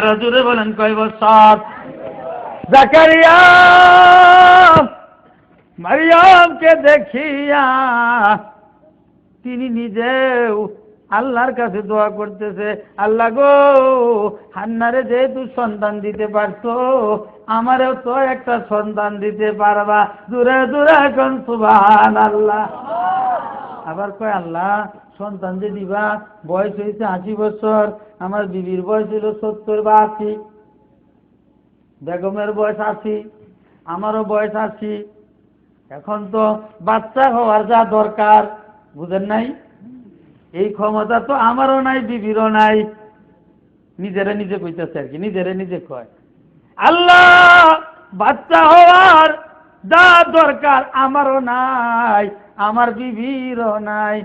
আর জোরে বলেন কয় বছর? জাকারিয়া মারিয়ামকে দেখিয়া তিনি নিজেও আল্লাহর কাছে দোয়া করতেছে, আল্লাহ গো, হান্নারে যেহেতু সন্তান দিতে পারতো, আমারও তো একটা সন্তান দিতে পারবা। জোরে জোরে এখন সুবহানাল্লাহ। আবার কয় আল্লাহ সন্তান যে দিবা, বয়স হয়েছে 80 বছর, আমার বিবির বয়স হইল 70 বা 80, বেগমের বয়স 80, আমারও বয়স 80, এখন তো বাচ্চা হওয়ার যা দরকার, বুঝেন নাই, এই ক্ষমতা তো আমারও নাই, বিবিরও নাই। নিজেরে নিজে কইতেছে আর কি, নিজেরে নিজে কয় আল্লাহ বাচ্চা হওয়ার যা দরকার আমারও নাই, আমার বিবিরও নাই,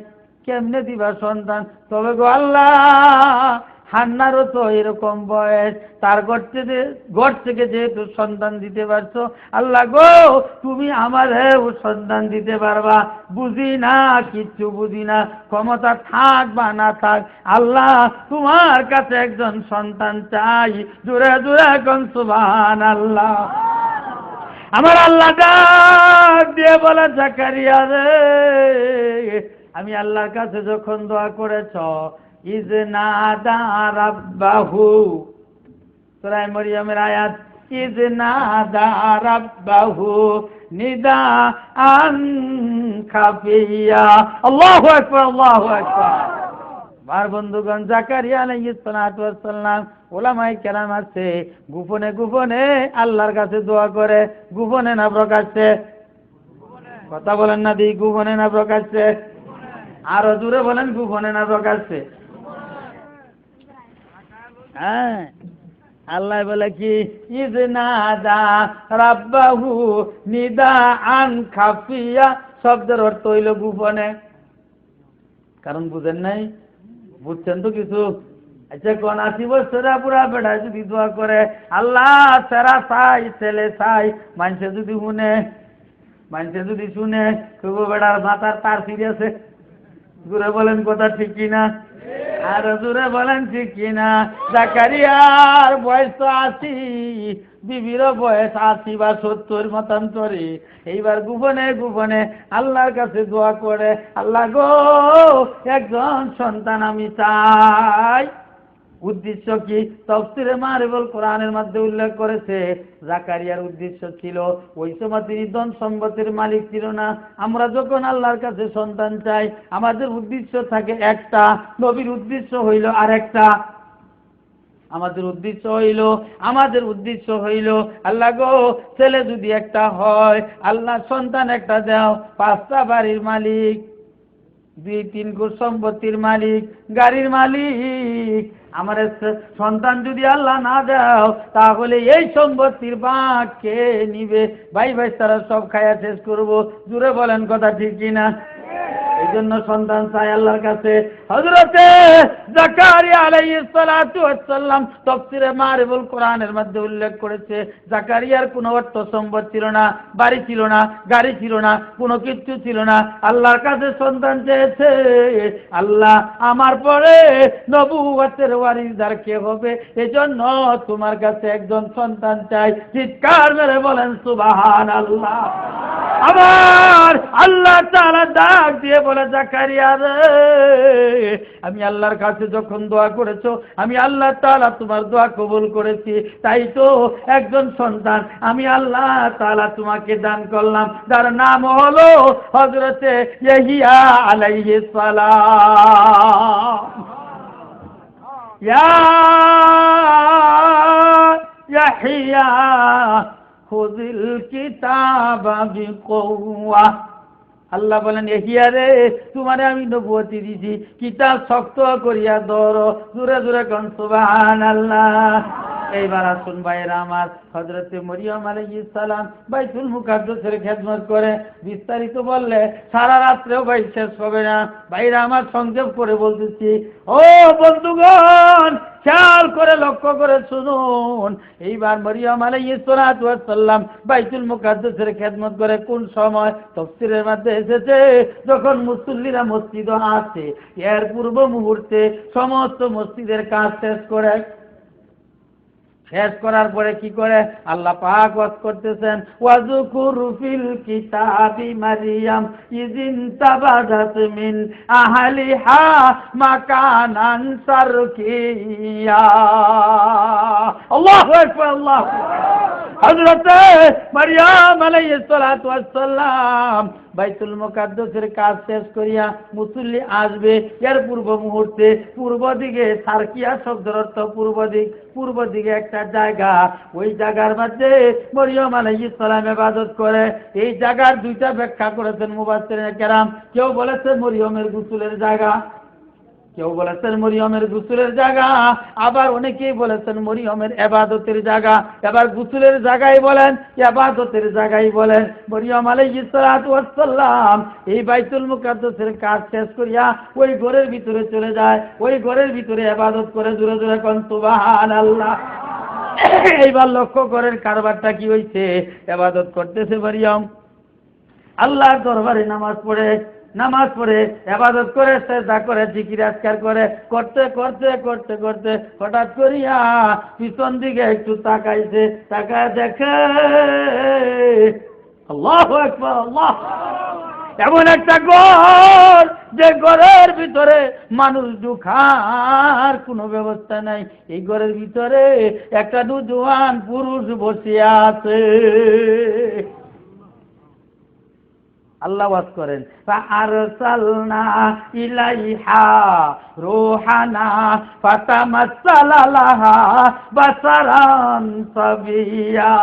কেমনে দিবা সন্তান? তবে গো আল্লাহ, হান্নারও তো এরকম বয়স, তার ঘর থেকে যেহেতু সন্তান দিতে পারছো, আল্লাহ গো তুমি আমারও সন্তান দিতে পারবা। বুঝি না, কিচ্ছু বুঝি না, ক্ষমতা থাক বা না থাক, আল্লাহ তোমার কাছে একজন সন্তান চাই। জোরে জোরে কোন সুবহানাল্লাহ। আমার আল্লাহ ডাক দিয়ে বলে, জাকারিয়া রে, আমি আল্লাহর কাছে যখন দোয়া করেছ, ইজ নাদা রাব্বাহু, সূরা মরিয়মের আয়াত, ইজ নাদা রাব্বাহু নিদা আন খাফিয়া। আল্লাহু আকবার, আল্লাহু আকবার। বার বন্ধুগণ, জাকারিয়া আলাইহিস সালাতু ওয়াস সালাম, ওলামায়ে কেরাম আছে, গোপনে গোপনে আল্লাহর কাছে দোয়া করে। গোপনে না প্রকাশ্যে? কথা বলেন না দি, গোপনে না প্রকাশ্যে? আরো জোরে বলেন, গোপনে না প্রকাশ্যে? হ্যাঁ, আল্লাহ বলে কি, ইজ নাদা রাব্বাহু নিদা আন খাফিয়া, শব্দের অর্থ হইল গোপনে। কারণ বুঝেন নাই? বুঝছেন তো কিছু? আচ্ছা কোন 80 বছর পুরা বেড়া যদি দোয়া করে, আল্লাহ সেরা চাই, ছেলে চাই, মানুষে যদি শুনে তবু বেড়ার মাথার তার ফিরেছে। জোরে বলেন কথা ঠিক কিনা? আর জোরে বলেন ঠিক কিনা? জাকারিয়ার বয়স তো 80, বিবিরও বয়স 80 বা 70 মতান্তরে। এইবার গোপনে গোপনে আল্লাহর কাছে দোয়া করে, আল্লাহ গো একজন সন্তান আমি চাই। উদ্দেশ্য কি? তাফসীরে মারিফুল কোরআনের মধ্যে উল্লেখ করেছে, জাকারিয়ার উদ্দেশ্য ছিল, ওই সময় তিনি ধন সম্পদের মালিক ছিল না। আমরা যখন আল্লাহর কাছে সন্তান চাই, আমাদের উদ্দেশ্য থাকে একটা, নবীর উদ্দেশ্য হইল আরেকটা। আমাদের উদ্দেশ্য হইল আল্লাহ গো, ছেলে যদি একটা হয়, আল্লাহ সন্তান একটা দাও, 5টা বাড়ির মালিক, 2-3 কোটি সম্পত্তির মালিক, গাড়ির মালিক। আমার সন্তান যদি আল্লাহ না দাও, তাহলে এই সম্পত্তির ভাগ কে নিবে? ভাই তারা সব খায়া শেষ করবো। জুড়ে বলেন কথা ঠিক কিনা? এই জন্য সন্তান চাই আল্লাহর কাছে। হযরতে জাকারিয়া আলাইহিস সালাতু ওয়াস সালাম তাফসীরে মারিফুল কোরআনের মধ্যে উল্লেখ করেছে, জাকারিয়ার কোনো অর্থ সম্পদ ছিল না, বাড়ি ছিল না, গাড়ি ছিল না, কোনো কিচ্ছু ছিল না। আল্লাহর কাছে সন্তান চেয়েছে, আল্লাহ আমার পরে নবুয়তের ওয়ারিসদার কে হবে? এজন্য তোমার কাছে একজন সন্তান চাই। চিৎকার মেরে বলেন সুবহানাল্লাহ। আবার আল্লাহ তাআলা ডাক দিয়ে বলে, জাকারিয়া রে, আমি আল্লাহর কাছে যখন দোয়া করেছো, আমি আল্লাহ তাআলা তোমার দোয়া কবুল করেছি, তাই তো একজন সন্তান আমি আল্লাহ তাআলা তোমাকে দান করলাম, যার নাম হলো হযরতে ইয়াহইয়া আলাইহিস সালাম। ইয়া ইয়াহইয়া খুযিল কিতাবা বিকুওয়া। আল্লাহ বলেন, ইয়াহইয়া রে, তোমারে আমি নবুয়তি দিছি, কিতাব শক্ত করিয়া ধরো। জোরে জোরে কোন সুবহানাল্লাহ। এইবার আসুন ভাইরা আমার, হযরতে মরিয়ম আলাইহিস সালাম বাইতুল মুকাদ্দাসের খেদমত করে। বিস্তারিত বললে সারা রাত্রেও ভাই শেষ হবে না। ভাইরা আমার, সংক্ষেপ করে বলতেছি, ও বন্ধুগণ, খেয়াল করে লক্ষ্য করে শুনুন। এইবার মরিয়ম আলাইহিস সালাম বাইতুল মুকাদ্দাসের খেদমত করে কোন সময়? তাফসীরের মধ্যে এসেছে, যখন মুসল্লিরা মসজিদে আসে, এর পূর্ব মুহূর্তে সমস্ত মসজিদের কাজ শেষ করে শেষ করার পরে কি করে আল্লাহ পাক ওয়াজ করতেছেন, ওয়াজকুর ফিল কিতাবি মারইয়াম ইযিন তাবাদাত মিন আহলিহা মাকানান সারকিয়া। আল্লাহু আকবার, আল্লাহু হযরত মারইয়াম আলাইহিস সালাতু ওয়াস সালাম বাইতুল মুকাদ্দাসের কাজ শেষ করিয়া মুসল্লি আসবে, এর পূর্ব মুহূর্তে পূর্ব দিকে, সারকিয়া শব্দের অর্থ পূর্ব দিক, পূর্ব দিকে একটা জায়গা, ওই জায়গার মধ্যে মরিয়ম আলাইহিস সালাম ইবাদত করে। এই জায়গার দুইটা ব্যাখ্যা করেছেন মুফাসসিরিনে কেরাম। কেউ বলেছে মরিয়মের গোসলের জায়গা, কেউ বলেছেন মরিয়মের গোসলের জায়গা, আবার অনেকেই বলেছেন মরিয়মের ইবাদতের জায়গা। এবার গোসলের জায়গায় বলেন, ইবাদতের জায়গায় বলেন, মরিয়ম আলাইহিস সালাতু ওয়াস সালাম এই বাইতুল মুকাদ্দাসের কাজ শেষ করিয়া ওই ঘরের ভিতরে চলে যায়, ওই ঘরের ভিতরে ইবাদত করে। জোরে জোরে কোন সুবহানাল্লাহ। এইবার লক্ষ্য করেন কারবারটা কি হইছে। ইবাদত করতেছে মরিয়ম, আল্লাহর দরবারে নামাজ পড়ে, নামাজ পড়ে ইবাদত করে, সেজদা করে, জিকির আজকার করে, করতে করতে করতে করতে হঠাৎ করিয়া পিছন দিকে একটু তাকাইছে, তাকায় দেখে আল্লাহু আকবার, আল্লাহ, এমন একটা ঘর যে ঘরের ভিতরে মানুষ ঢুকার কোনো ব্যবস্থা নাই। এই ঘরের ভিতরে একটা নওজোয়ান পুরুষ বসে আছে। আল্লাহ ওয়াজ করেন, ফাআরসালনা ইলাইহা রূহানা ফাতামাসসালা লাহা বাসারান সাবিয়া।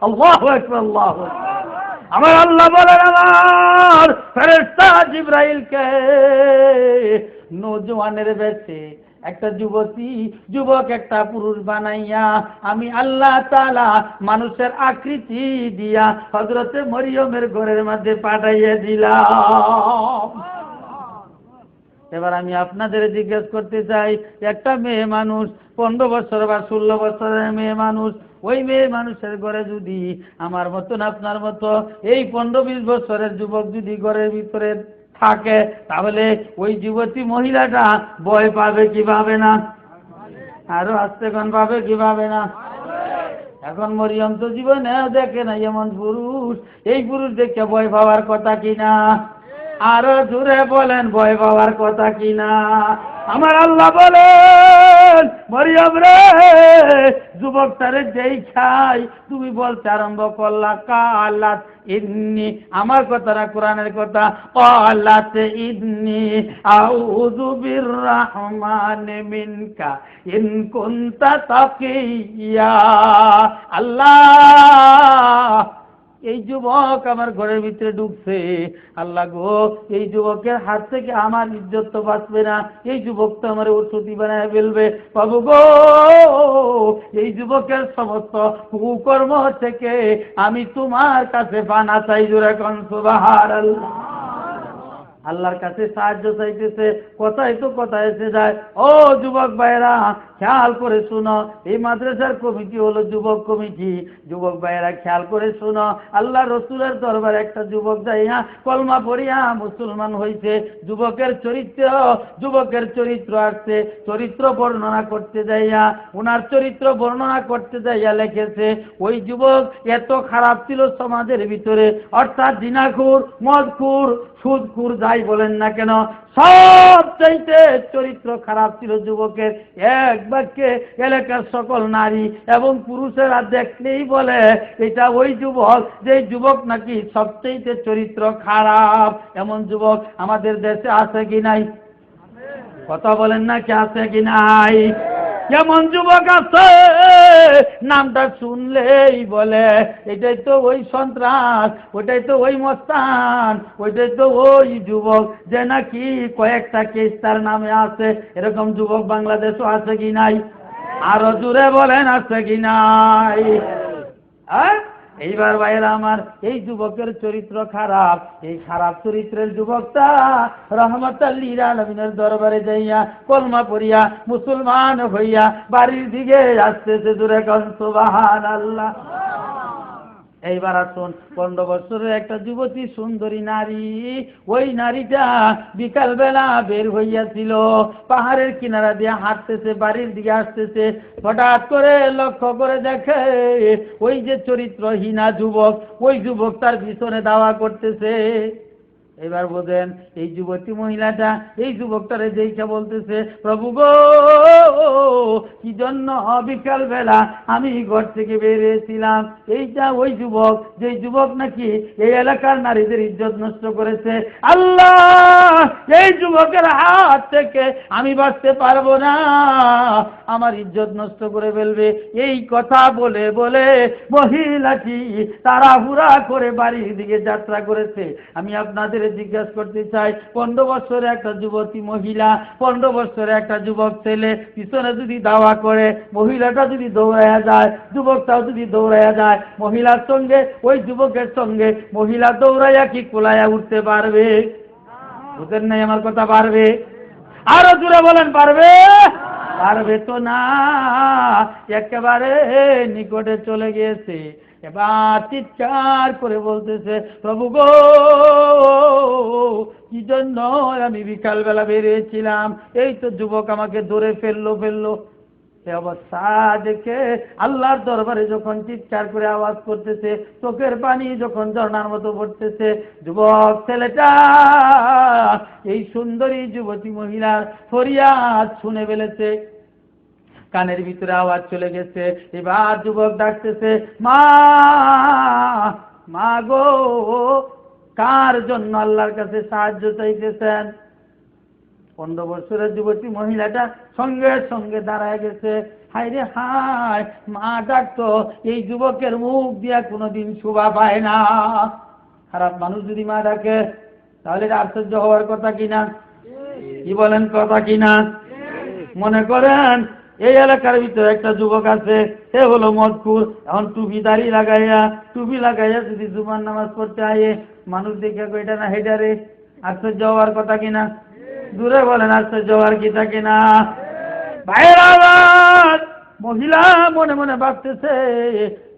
আল্লাহু আকবার, আল্লাহু আকবার। আমার আল্লাহ বলেন, আমার ফেরেশতা জিবরাইলকে নওজোয়ানের বেশে একটা যুবতী, যুবক একটা পুরুষ বানাইয়া আমি আল্লাহ তাআলা মানুষের আকৃতি দিয়া হযরতে মরিয়মের ঘরের মধ্যে পাঠাইয়া দিলাম। এবার আমি আপনাদের জিজ্ঞেস করতে চাই, একটা মেয়ে মানুষ 15 বছর বা 16 বছরের মেয়ে মানুষ, ওই মেয়ে মানুষের ঘরে যদি আমার মতন আপনার মতো এই 15-20 বছরের যুবক যদি ঘরের ভিতরে থাকে, তাহলে ওই যুবতী মহিলাটা ভয় পাবে কি পাবে না? আরো আস্তে কোন পাবে কি পাবে না? এখন মরিয়ম তো জীবনে দেখে না এমন পুরুষ, এই পুরুষ দেখে ভয় পাওয়ার কথা কিনা? আরো জোরে বলেন, ভয় পাওয়ার কথা কিনা? আমার আল্লাহ বলেন, মরিয়ম রে, যুবকটারে যেই খাই তুমি বলতে আরম্ভ করলা কালাত ইন্নি, আমার কথা না কোরআনের কথা, কালাত ইন্নি আউযু বিররহমানি মিনকা ইন কুনতা তাকিয়া। আল্লাহ, এই যুবক আমার ঘরের ভিতরে ঢুকছে, আল্লাহ গো, এই যুবকের হাত থেকে আমার ইজ্জত তো বাঁচবে না, এই যুবক তো আমার ওষুধি বানায় ফেলবে। বাবু গো, এই যুবকের সমস্ত কুকর্ম থেকে আমি তোমার কাছে পানা চাই। জোরে কোন সুবহানাল্লাহ। আল্লাহর কাছে সাহায্য চাইতেছে, কথাই তো কথা এসে যায়। ও যুবক ভাইরা, খেয়াল করে শুনো, এই মাদ্রাসার কমিটি হলো যুবক কমিটি। যুবক ভাইরা খেয়াল করে শুনো, আল্লাহ রসুলের দরবারে একটা যুবক যাইয়া কলমা পড়িয়া মুসলমান হইছে। যুবকের চরিত্র আসছে, চরিত্র বর্ণনা করতে যাইয়া, উনার চরিত্র বর্ণনা করতে যাইয়া লিখেছে, ওই যুবক এত খারাপ ছিল সমাজের ভিতরে, অর্থাৎ জিনাখুর, মদখুর, সুদখুর, যাই বলেন না কেন, সব চাইতে চরিত্র খারাপ ছিল যুবকের। এক বাক্যে এলাকার সকল নারী এবং পুরুষেরা দেখলেই বলে এটা ওই যুবক, যে যুবক নাকি সবচেয়ে চরিত্র খারাপ। এমন যুবক আমাদের দেশে আছে কি নাই? কথা বলেন না, কি আছে কি নাই? কেমন যুবক আছে, নামটা শুনলেই বলে এটাই তো ওই সন্ত্রাস, ওটাই তো ওই মস্তান, ওইটাই তো ওই যুবক যে নাকি কয়েকটা কেস তার নামে আছে। এরকম যুবক বাংলাদেশও আছে কি নাই? আরো জোরে বলেন, আছে কি নাই? এইবার ভাইরা আমার, এই যুবকের চরিত্র খারাপ, এই খারাপ চরিত্রের যুবকটা রহমাতাল লিল আলামিনের দরবারে যাইয়া কলমা পড়িয়া মুসলমান হইয়া বাড়ির দিকে আসতেছে। জোরে কোন সুবহানাল্লাহ। এইবার আসুন, 15 বছরের একটা যুবতী সুন্দরী নারী, ওই নারীটা বিকালবেলা বের হইয়াছিল, পাহাড়ের কিনারা দিয়ে হাঁটতেছে, বাড়ির দিকে আসতেছে, হঠাৎ করে লক্ষ্য করে দেখে ওই যে চরিত্রহীনা যুবক, ওই যুবক তার পিছনে দাওয়া করতেছে। এবার বোঝেন, এই যুবতী মহিলাটা এই যুবকটারে দেখে বলতেছে, প্রভু গো, কি জন্য বিকাল বেলা আমি ঘর থেকে বেরিয়েছিলাম। এইটা ওই যুবক, যে যুবক নাকি এই এলাকার নারীদের ইজ্জত নষ্ট করেছে। আল্লাহ, এই যুবকের হাত থেকে আমি বাঁচতে পারবো না, আমার ইজ্জত নষ্ট করে ফেলবে। এই কথা বলে বলে মহিলাটি তাড়াহুড়া করে বাড়ির দিকে যাত্রা করেছে। আমি আপনাদের জিজ্ঞাসা করতে চাই, 15 বছরের একটা যুবতী মহিলা, 15 বছরের একটা যুবক ছেলে পিছনে যদি দাওয়া করে, মহিলাটা যদি দৌড়াইয়া যায়, যুবকটাও যদি দৌড়াইয়া যায়, মহিলার সঙ্গে ওই যুবকের সঙ্গে মহিলা দৌড়াইয়া কি কোলাইয়া উঠতে পারবে? বুঝেন নাই আমার কথা? পারবে? আরো জোরে বলেন, পারবে? পারবে তো না, একেবারে নিকটে চলে গিয়েছে। এবার চিৎকার করে বলতেছে, প্রভু গো, কি জন্য আমি বিকালবেলা বেরিয়েছিলাম, এই তো যুবক আমাকে ধরে ফেললো। সে অবস্থা দেখে আল্লাহর দরবারে যখন চিৎকার করে আওয়াজ করতেছে, চোখের পানি যখন ঝর্ণার মতো পড়তেছে, যুবক ছেলেটা এই সুন্দরী যুবতী মহিলার ফরিয়াদ শুনে ফেলেছে, কানের ভিতরে আওয়াজ চলে গেছে। এবার যুবক ডাকতেছে, মা, মা গো, কার জন্য আল্লাহর কাছে সাহায্য চাইতেছেন? 15 বছরের যুবতী মহিলাটা সঙ্গে সঙ্গে দাঁড়ায় গেছে। হায় রে হায়, মা ডাকতো, এই যুবকের মুখ দিয়া কোনোদিন শোভা পায় না। খারাপ মানুষ যদি মা ডাকে তাহলে এটা আশ্চর্য হওয়ার কথা কিনা? কি বলেন, কথা কিনা? মনে করেন এই এলাকার ভিতরে একটা যুবক আছে, সে হলো মদকুর, এখন টুপি লাগাইয়া যদি জুমার নামাজ পড়তে আয়ে, মানুষ দেখে এটা না হেডারে, আশ্চর্য হওয়ার কথা কিনা? দূরে বলেন, আশ্চর্য হওয়ার কি থাকে না? ভাইয়ের আওয়াজ, মহিলা মনে মনে ভাবতেছে,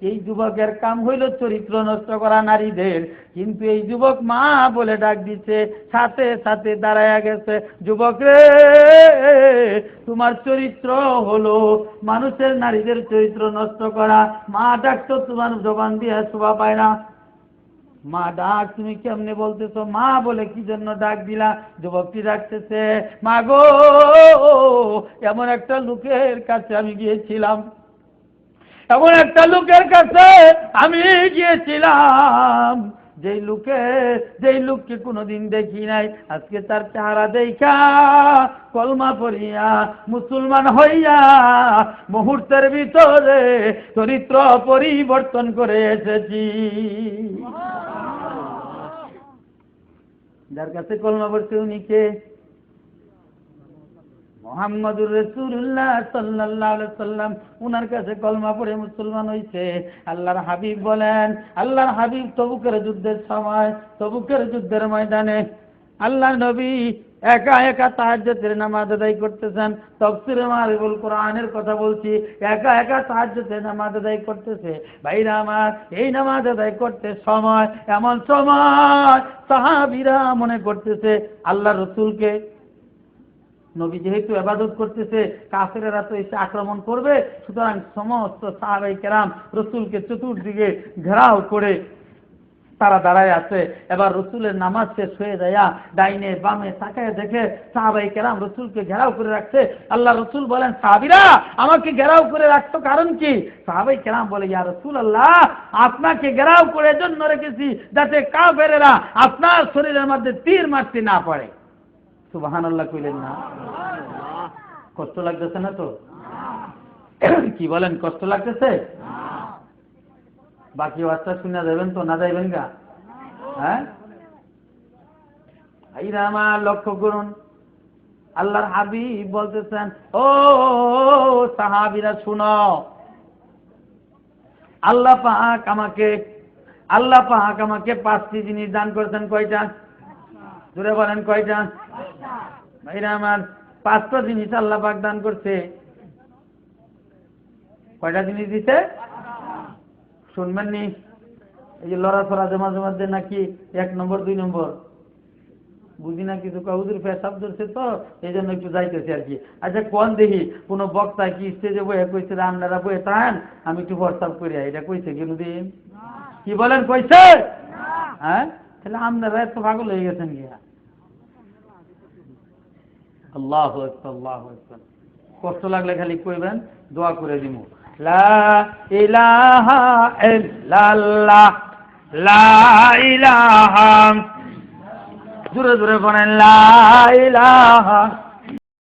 এই যুবকের কাম হইল চরিত্র নষ্ট করা নারীদের, কিন্তু এই যুবক মা বলে ডাক দিচ্ছে, সাথে সাথে দাঁড়ায়া গেছে। যুবক রে, তোমার চরিত্র হলো মানুষের, নারীদের চরিত্র নষ্ট করা। মা ডাকতো, তোমার জবান দিয়ে শোভা পায় না। মা ডাক তুমি কেমনে বলতেছো? মা বলে কি জন্য ডাক দিলা? যুবকটি ডাকতেছে, মা গো, এমন একটা লোকের কাছে আমি গিয়েছিলাম, যেই লোককে কোনোদিন দেখি নাই, আজকে তার চেহারা দেখা কলমা পড়িয়া মুসলমান হইয়া মুহূর্তের ভিতরে চরিত্র পরিবর্তন করে এসেছি। যার কাছে কলমা পড়ছে উনি কে? মুহাম্মদুর রাসূলুল্লাহ সাল্লাল্লাহু আলাইহি সাল্লাম। উনার কাছে কলমা পড়ে মুসলমান হইছে। আল্লাহর হাবিব বলেন, আল্লাহর হাবিব তবুকের যুদ্ধের সময়, তবুকের যুদ্ধের ময়দানে আল্লাহ নবী একা একা তাহাজ্জুদের নামাজ আদায় করতেছেন। তাফসীরে মারিফুল কোরআনের কথা বলছি, একা একা তাহাজ্জুদের নামাজ আদায় করতেছে। ভাইরা আমার, এই নামাজ আদায় করতে সময়, এমন সময় সাহাবীরা মনে করতেছে আল্লাহ রসুলকে, নবী যেহেতু ইবাদত করতেছে, কাফেরেরা তো এসে আক্রমণ করবে, সুতরাং সমস্ত সাহাবায়ে কেরাম রসুলকে চতুর্দিকে ঘেরাও করে তারা দাঁড়ায় আছে। এবার রসুলের নামাজ শেষ হয়ে যায়, ডাইনে বামে তাকায় দেখে সাহাবায়ে কেরাম রসুলকে ঘেরাও করে রাখছে। আল্লাহ রসুল বলেন, সাহাবীরা আমাকে ঘেরাও করে রাখতো কারণ কি? সাহাবায়ে কেরাম বলে, ইয়া রাসূলুল্লাহ, আপনাকে ঘেরাও করে জন্য রেখেছি যাতে কাফেরেরা আপনার শরীরের মধ্যে তীর মারতে না পারে। সুবহানাল্লাহ কইলেন না? কষ্ট লাগতেছে না তো? কি বলেন, কষ্ট লাগতেছে? বাকি ওয়াজটা শুনে যাবেন তো, না যাইবেন গা? হ্যাঁ, ভাইরা আমার লক্ষ্য করুন, আল্লাহর হাবিব বলতেছেন, ও সাহাবীরা শুনো, আল্লাহ পাক আমাকে 5টি জিনিস দান করেছেন। কয়টা? জোরে বলেন, কয়টা? ভাইরা আমার, 5টা জিনিস আল্লাহ পাক দান করছে। কয়টা জিনিস দিছে শুনবেন নি? এই যে লড়াফড়া যে মাঝে মাঝে নাকি 1 নম্বর 2 নম্বর বুঝি না কিছু হুজুর পেশাব ধরছে তো এই জন্য একটু যাইতেছি আর কি। আচ্ছা কোন দেখি কোনো বক্তা কি স্টেজে বয়ে কইছে আপনারা বয়ে থাকেন আমি একটু হোয়াটসঅ্যাপ করি, এটা কইছে কোনদিন? কি বলেন কইছে? হ্যাঁ, তাহলে আপনারা এত পাগল হয়ে গেছেন গিয়া। আল্লাহু আকবার, আল্লাহু আকবার। কষ্ট লাগলে খালি কইবেন, দোয়া করে দিমু। লা ইলাহা ইল্লাল্লাহ, লা ইলাহা, জোরে জোরে বলেন লা ইলাহা